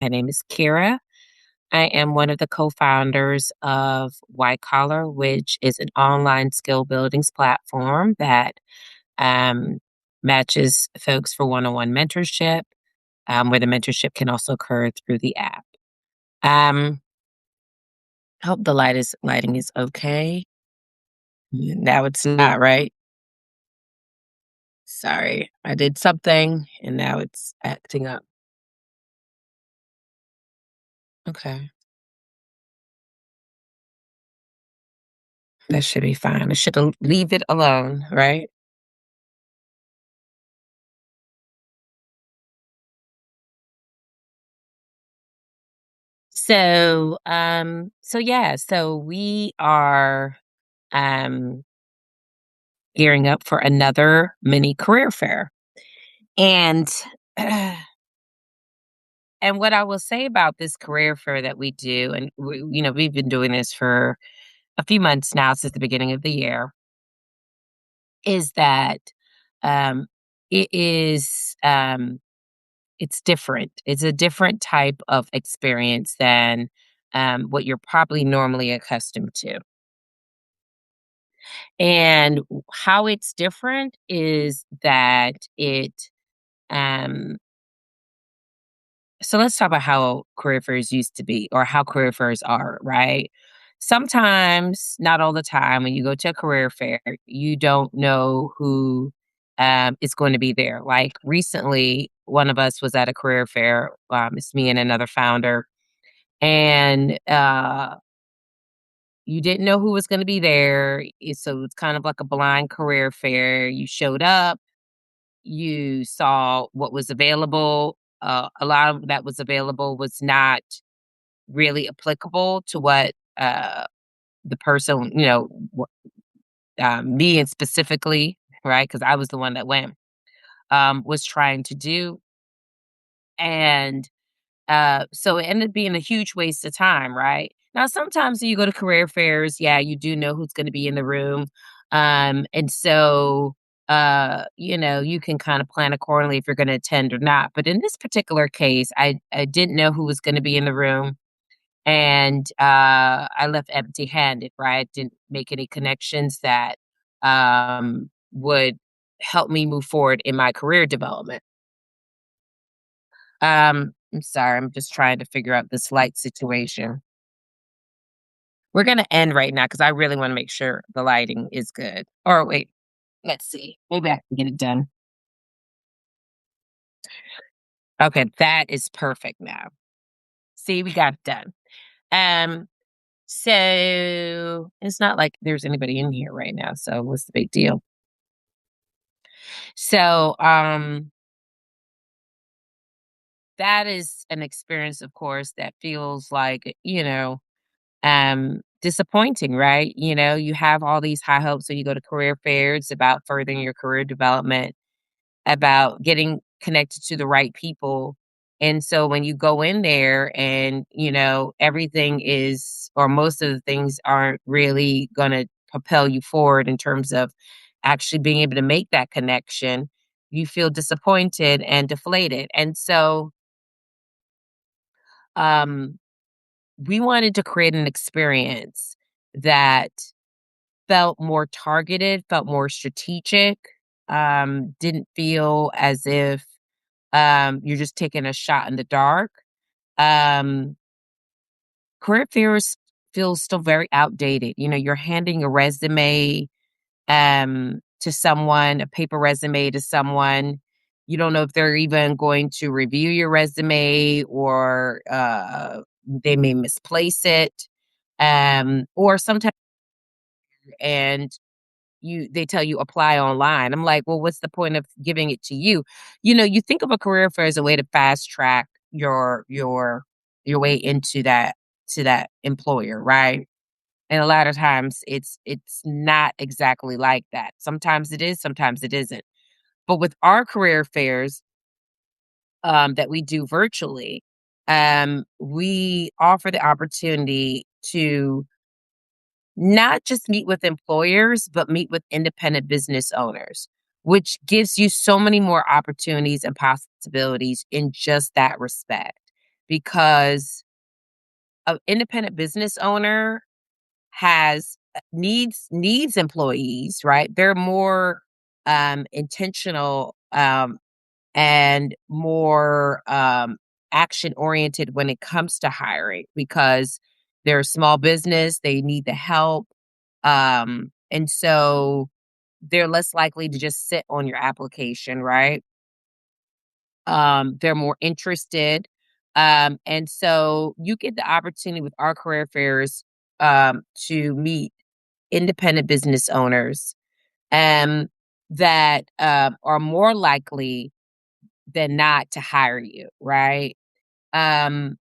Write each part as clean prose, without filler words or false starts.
My name is Kira. I am one of the co-founders of Wite Collar, which is an online skill buildings platform that um, matches folks for one-on-one mentorship, where the mentorship can also occur through the app. Um, Hope the lighting is okay. Now it's not, right? Sorry, I did something and now it's acting up. Okay, that should be fine. I should leave it alone, right? So we are um gearing up for another mini career fair. And and what I will say about this career fair that we do, and we've been doing this for a few months now since the beginning of the year, is that um it is it's different. It's a different type of experience than what you're probably normally accustomed to. And how it's different is that um so let's talk about how career fairs used to be or how career fairs are, right? Sometimes, not all the time, when you go to a career fair, you don't know who is going to be there. Like recently, one of us was at a career fair. It's me and another founder, and you didn't know who was going to be there. So it's kind of like a blind career fair. You showed up, you saw what was available. A lot of that was available was not really applicable to what the person, me and specifically, right? Because I was the one that went, was trying to do. And so it ended up being a huge waste of time, right? Now, sometimes when you go to career fairs, yeah, you do know who's going to be in the room. And so, you can kind of plan accordingly if you're going to attend or not. But in this particular case, I didn't know who was going to be in the room. And I left empty handed, right? Didn't make any connections that would help me move forward in my career development. I'm sorry, I'm just trying to figure out this light situation. We're gonna end right now because I really wanna make sure the lighting is good. Or wait, let's see. Maybe I can get it done. Okay, that is perfect now. See, we got it done. Um, so it's not like there's anybody in here right now, so what's the big deal? So, that is an experience, of course, that feels like, disappointing, right? You have all these high hopes when you go to career fairs about furthering your career development, about getting connected to the right people. And so when you go in there and, everything is, or most of the things aren't really going to propel you forward in terms of actually being able to make that connection, you feel disappointed and deflated. And so, um, we wanted to create an experience that felt more targeted, felt more strategic, didn't feel as if you're just taking a shot in the dark. Um, Career fairs feel still very outdated. You're handing a resume to someone, a paper resume to someone. You don't know if they're even going to review your resume or they may misplace it. Or sometimes and they tell you apply online. I'm like, well, what's the point of giving it to you? You think of a career fair as a way to fast track your way into that employer, right? And a lot of times it's not exactly like that. Sometimes it is, sometimes it isn't. But with our career fairs that we do virtually, we offer the opportunity to not just meet with employers, but meet with independent business owners, which gives you so many more opportunities and possibilities in just that respect. because an independent business owner has needs employees, right? They're more intentional and more action oriented when it comes to hiring because they're a small business, they need the help. And so they're less likely to just sit on your application, right? They're more interested. And so you get the opportunity with our career fairs to meet independent business owners um, that are more likely than not to hire you, right? Um,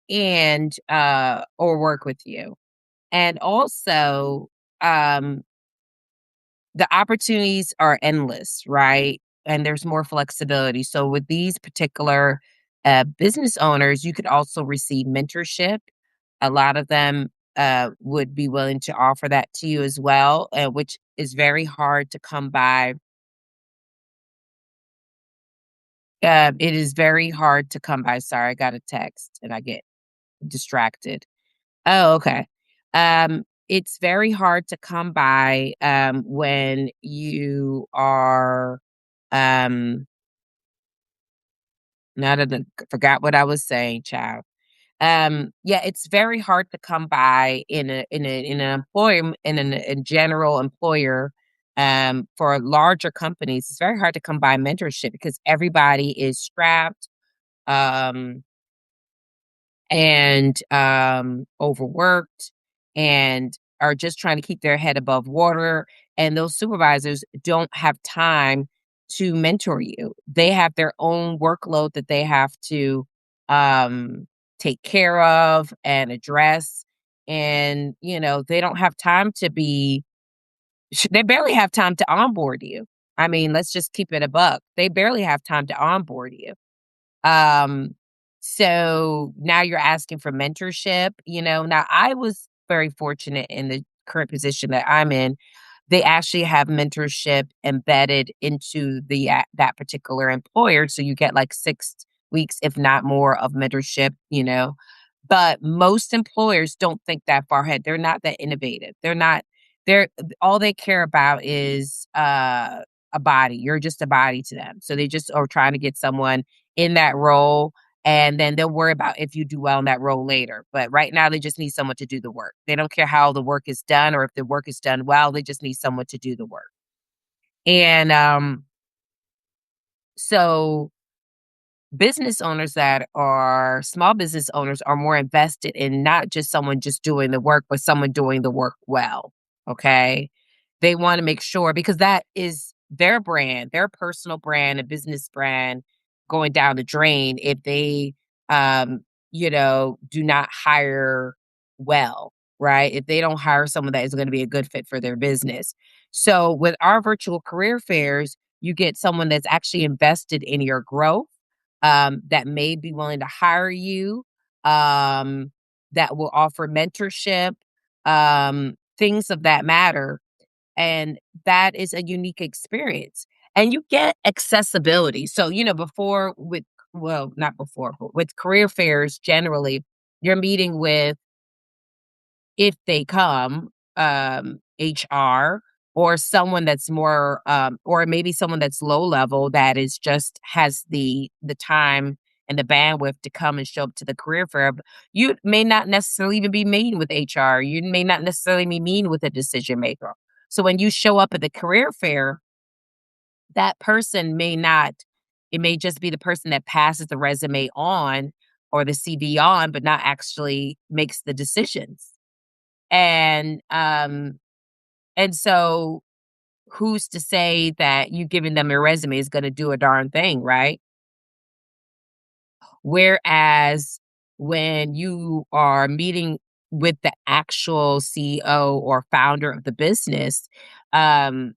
and or work with you. And also, um, the opportunities are endless, right? And there's more flexibility. So with these particular business owners, you could also receive mentorship. A lot of them would be willing to offer that to you as well, which is very hard to come by. It is very hard to come by. Sorry, I got a text and I get distracted. Oh, okay. It's very hard to come by when you are now that I forgot what I was saying, child. Yeah, it's very hard to come by in an employer in general employer for larger companies. It's very hard to come by mentorship because everybody is strapped. Um and overworked and are just trying to keep their head above water. And those supervisors don't have time to mentor you. They have their own workload that they have to um, take care of and address. And, they don't have time to they barely have time to onboard you. I mean, let's just keep it a buck. They barely have time to onboard you. Um, so now you're asking for mentorship, Now I was very fortunate in the current position that I'm in. They actually have mentorship embedded into that particular employer. So you get like 6 weeks, if not more, of mentorship. But most employers don't think that far ahead. They're not that innovative. They're all they care about is a body. You're just a body to them. So they just are trying to get someone in that role, and then they'll worry about if you do well in that role later. But right now, they just need someone to do the work. They don't care how the work is done or if the work is done well. They just need someone to do the work. And so business owners that are small business owners are more invested in not just someone just doing the work, but someone doing the work well. Okay. They want to make sure because that is their brand, their personal brand, a business brand going down the drain if they, do not hire well, right? If they don't hire someone that is going to be a good fit for their business. So with our virtual career fairs, you get someone that's actually invested in your growth that may be willing to hire you, um, that will offer mentorship, things of that matter. And that is a unique experience. And you get accessibility. So, before well, not before, but with career fairs generally, you're meeting with if they come, HR or someone that's more, or maybe someone that's low level that is just has the time and the bandwidth to come and show up to the career fair. You may not necessarily even be meeting with HR. You may not necessarily be meeting with a decision maker. So when you show up at the career fair, that person may not. It may just be the person that passes the resume on or the CV on, but not actually makes the decisions. And so who's to say that you giving them your resume is gonna do a darn thing, right? Whereas when you are meeting with the actual CEO or founder of the business, um,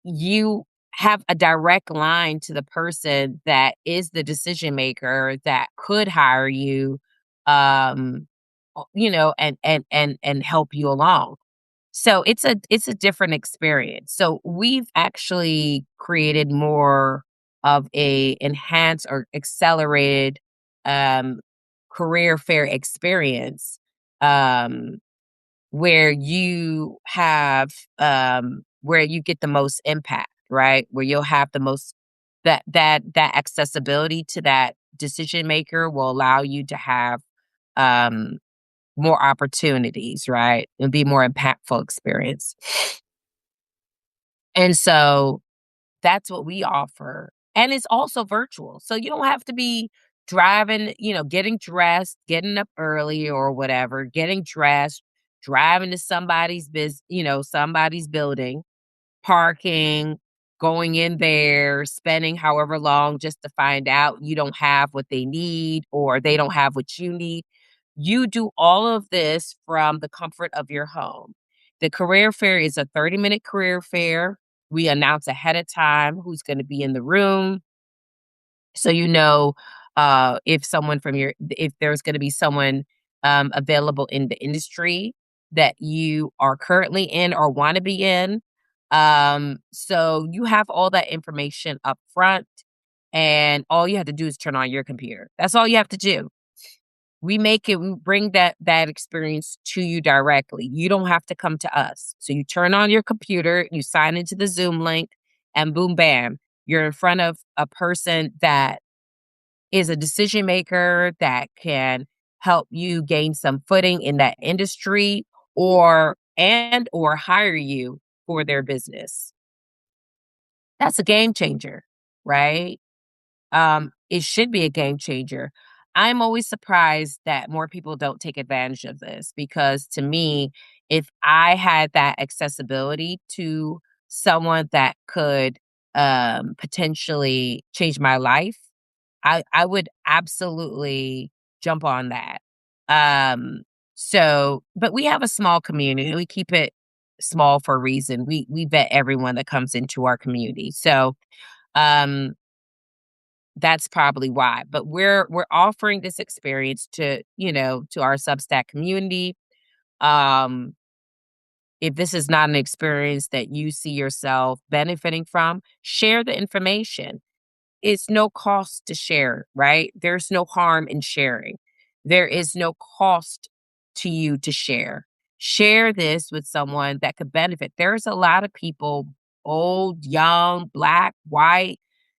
you have a direct line to the person that is the decision maker that could hire you, um, and help you along. So it's a different experience. So we've actually created more of a enhanced or accelerated career fair experience, um, where you have, where you get the most impact, right? Where you'll have the most that accessibility to that decision maker will allow you to have, um, more opportunities, right? And be more impactful experience. And so that's what we offer. And it's also virtual. So you don't have to be driving, getting dressed, getting up early or whatever, getting dressed, driving to somebody's building, parking, going in there, spending however long just to find out you don't have what they need or they don't have what you need. You do all of this from the comfort of your home. The career fair is a 30-minute career fair. We announce ahead of time who's going to be in the room. So if there's going to be someone available in the industry that you are currently in or want to be in. So you have all that information up front, and all you have to do is turn on your computer. That's all you have to do. We bring that experience to you directly. You don't have to come to us. So you turn on your computer, you sign into the Zoom link, and boom, bam, you're in front of a person that is a decision maker that can help you gain some footing in that industry or hire you for their business. That's a game changer, right? It should be a game changer. I'm always surprised that more people don't take advantage of this because to me, if I had that accessibility to someone that could potentially change my life, I would absolutely jump on that. Um, but we have a small community. We keep it small for a reason. We vet everyone that comes into our community. So um that's probably why. But we're offering this experience to our Substack community. Um, if this is not an experience that you see yourself benefiting from, share the information. It's no cost to share, right? There's no harm in sharing. There is no cost to you to share. Share this with someone that could benefit. There's a lot of people, old, young, black, white,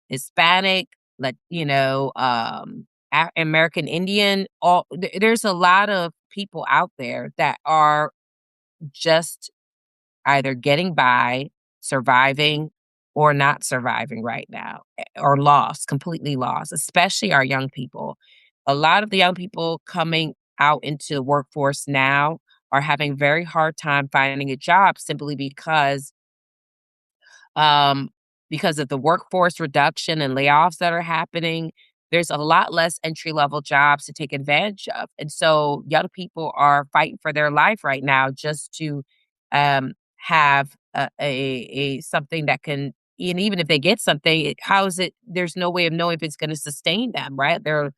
Hispanic, American Indian. There's a lot of people out there that are just either getting by, surviving, or not surviving right now, or lost, completely lost, especially our young people. A lot of the young people coming out into the workforce now are having very hard time finding a job simply um, because of the workforce reduction and layoffs that are happening. There's a lot less entry level jobs to take advantage of. And so young people are fighting for their life right now just to have a something that can, and even if they get something, how is it? There's no way of knowing if it's going to sustain them, right? They're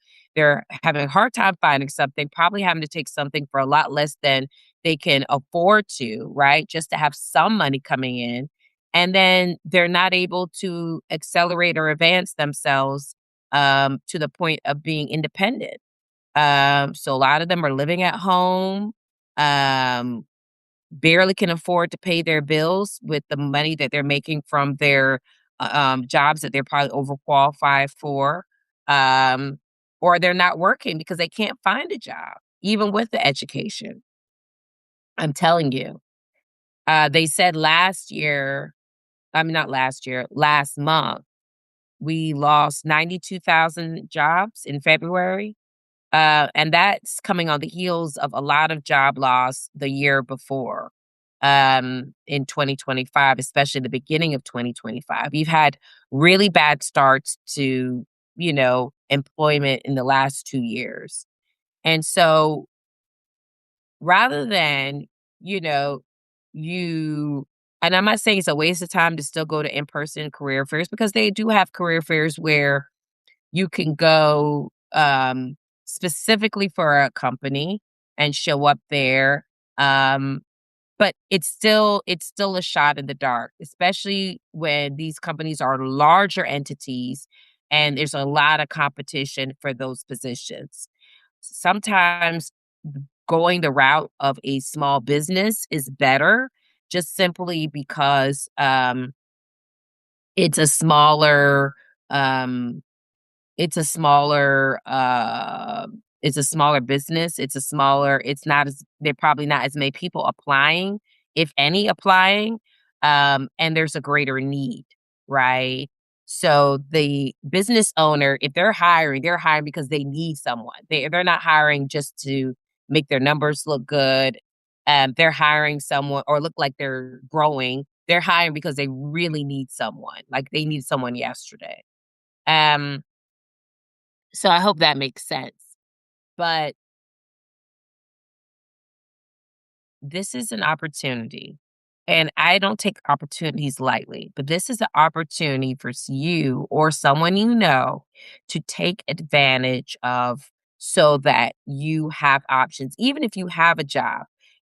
having a hard time finding something, probably having to take something for a lot less than they can afford to, right? Just to have some money coming in, and then they're not able to accelerate or advance themselves to the point of being independent. So a lot of them are living at home, um, barely can afford to pay their bills with the money that they're making from their jobs that they're probably overqualified for, um, or they're not working because they can't find a job, even with the education. I'm telling you. They said not last year, last month, we lost 92,000 jobs in February. And that's coming on the heels of a lot of job loss the year before, in 2025, especially the beginning of 2025. You've had really bad starts to, employment in the last 2 years. And so rather than, you know, you and I'm not saying it's a waste of time to still go to in-person career fairs because they do have career fairs where you can go specifically for a company and show up there. Um, but it's still a shot in the dark, especially when these companies are larger entities and there's a lot of competition for those positions. sometimes going the route of a small business is better just simply because it's a smaller um it's a smaller, it's a smaller business, it's not as there probably not as many people applying, if any applying, and there's a greater need, right? So the business owner, if they're hiring because they need someone. They're not hiring just to make their numbers look good. They're hiring someone or look like they're growing. They're hiring because they really need someone, like they need someone yesterday. Um, so I hope that makes sense. But this is an opportunity, and I don't take opportunities lightly, but this is an opportunity for you or someone you know to take advantage of so that you have options. Even if you have a job,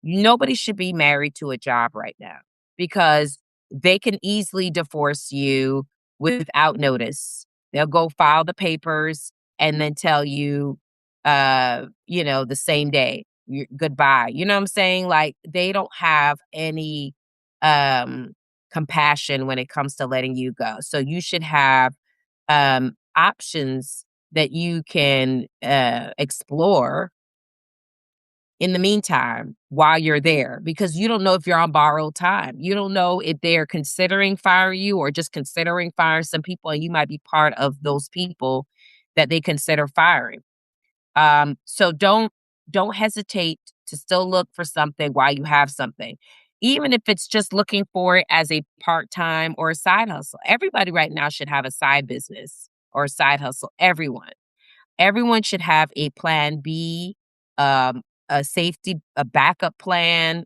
nobody should be married to a job right now because they can easily divorce you without notice. They'll go file the papers and then tell you, the same day goodbye. You know what I'm saying? Like they don't have any um compassion when it comes to letting you go. So you should have options that you can explore in the meantime while you're there because you don't know if you're on borrowed time. You don't know if they're considering firing you or just considering firing some people and you might be part of those people that they consider firing. So don't hesitate to still look for something while you have something. Even if it's just looking for it as a part-time or a side hustle. Everybody right now should have a side business or a side hustle. Everyone. Everyone should have a plan B, a backup plan,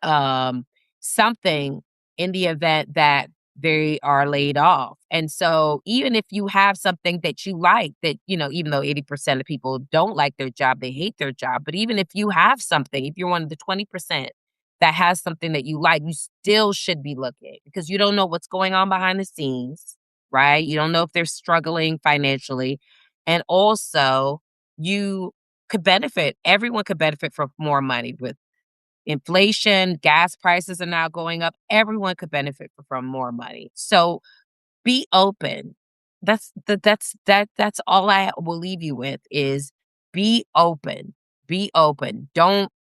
um, something in the event that they are laid off. And so even if you have something that you like that, even though 80% of people don't like their job, they hate their job. But even if you have something, if you're one of the 20% that has something that you like, you still should be looking because you don't know what's going on behind the scenes, right? You don't know if they're struggling financially. And also, you everyone could benefit from more money with inflation, gas prices are now going up. Everyone could benefit from more money. So be open. That's all I will leave you with is be open. Be open. Don't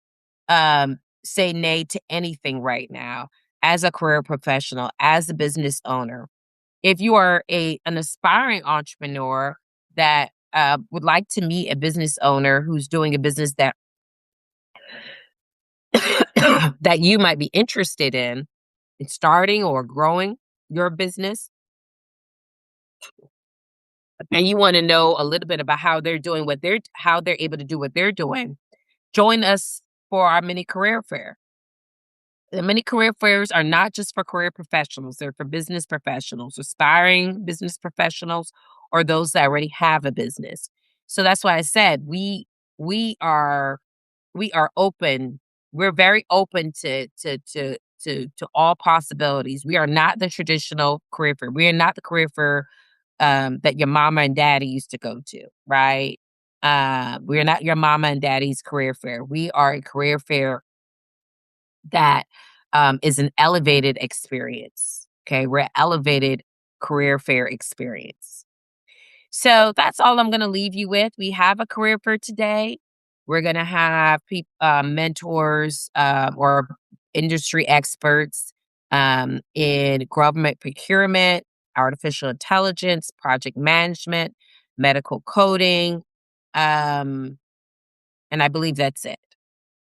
say nay to anything right now as a career professional, as a business owner. If you are an aspiring entrepreneur that would like to meet a business owner who's doing a business that that you might be interested in starting or growing your business, and you want to know a little bit about how they're able to do what they're doing, join us for our mini career fair. The many career fairs are not just for career professionals, they're for business professionals, aspiring business professionals, or those that already have a business. So that's why I said we are we are open. We're very open to all possibilities. We are not the traditional career fair. We are not the career fair that your mama and daddy used to go to, right? We're not your mama and daddy's career fair. We are a career fair that is an elevated experience. Okay, we're an elevated career fair experience. So that's all I'm going to leave you with. We have a career fair today. We're going to have mentors or industry experts in government procurement, artificial intelligence, project management, medical coding, um, and I believe that's it.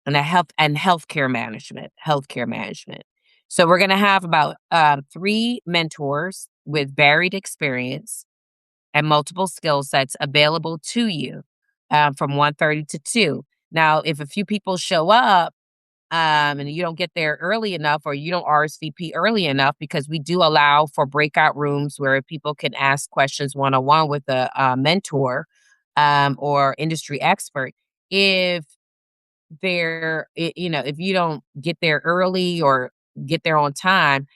And healthcare management. So we're going to have about three mentors with varied experience and multiple skill sets available to you from 1:30 to 2. Now, if a few people show up and you don't get there early enough or you don't RSVP early enough, because we do allow for breakout rooms where people can ask questions one-on-one with a mentor or industry expert. If if you don't get there early or get there on time,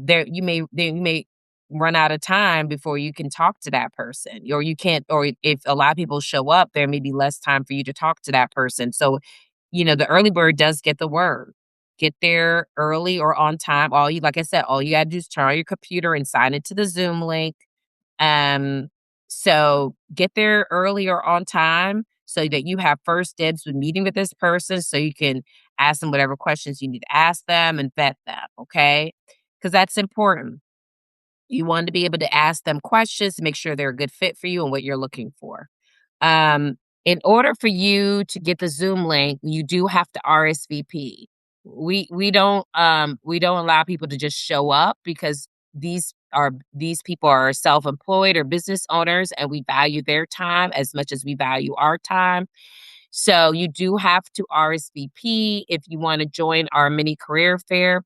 there you may run out of time before you can talk to that person, or you can't, or if a lot of people show up, there may be less time for you to talk to that person. So, the early bird does get the word. Get there early or on time. Like I said, all you gotta do is turn on your computer and sign into the Zoom link. Um, so get there early or on time so that you have first dibs with meeting with this person so you can ask them whatever questions you need to ask them and vet them, okay? Because that's important. You want to be able to ask them questions to make sure they're a good fit for you and what you're looking for. Um, in order for you to get the Zoom link, you do have to RSVP. We don't allow people to just show up because these people are self-employed or business owners, and we value their time as much as we value our time. So you do have to RSVP if you want to join our mini career fair.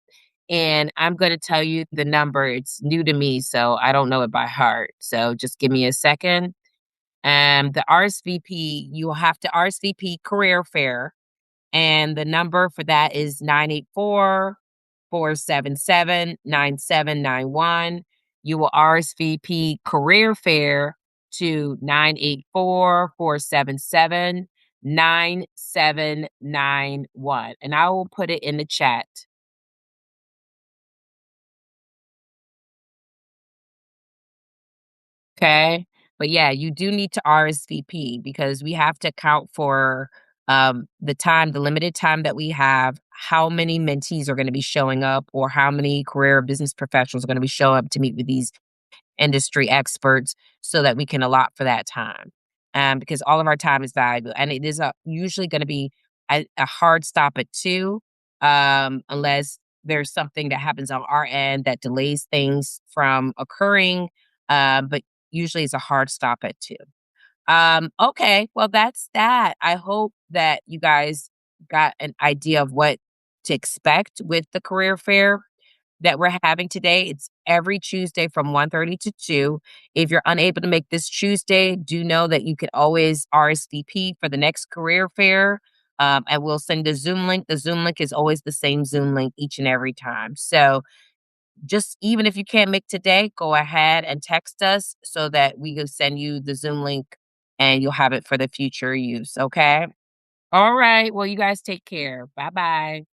And I'm going to tell you the number. It's new to me, so I don't know it by heart. So just give me a second. The RSVP, you will have to RSVP career fair. And the number for that is 984-477-9791. You will RSVP career fair to 984-477-9791. And I will put it in the chat. Okay. But yeah, you do need to RSVP because we have to account for the limited time that we have, how many mentees are going to be showing up, or how many career business professionals are going to be showing up to meet with these industry experts so that we can allot for that time. Because all of our time is valuable. And it is usually going to be a hard stop at 2, unless there's something that happens on our end that delays things from occurring. But usually it's a hard stop at 2. Okay, well, that's that. I hope that you guys got an idea of what to expect with the career fair that we're having today. It's every Tuesday from 1:30 to 2. If you're unable to make this Tuesday, do know that you can always RSVP for the next career fair, and we'll send a Zoom link. The Zoom link is always the same Zoom link each and every time. So just even if you can't make today, go ahead and text us so that we can send you the Zoom link and you'll have it for the future use. Okay. All right. Well, you guys take care. Bye bye.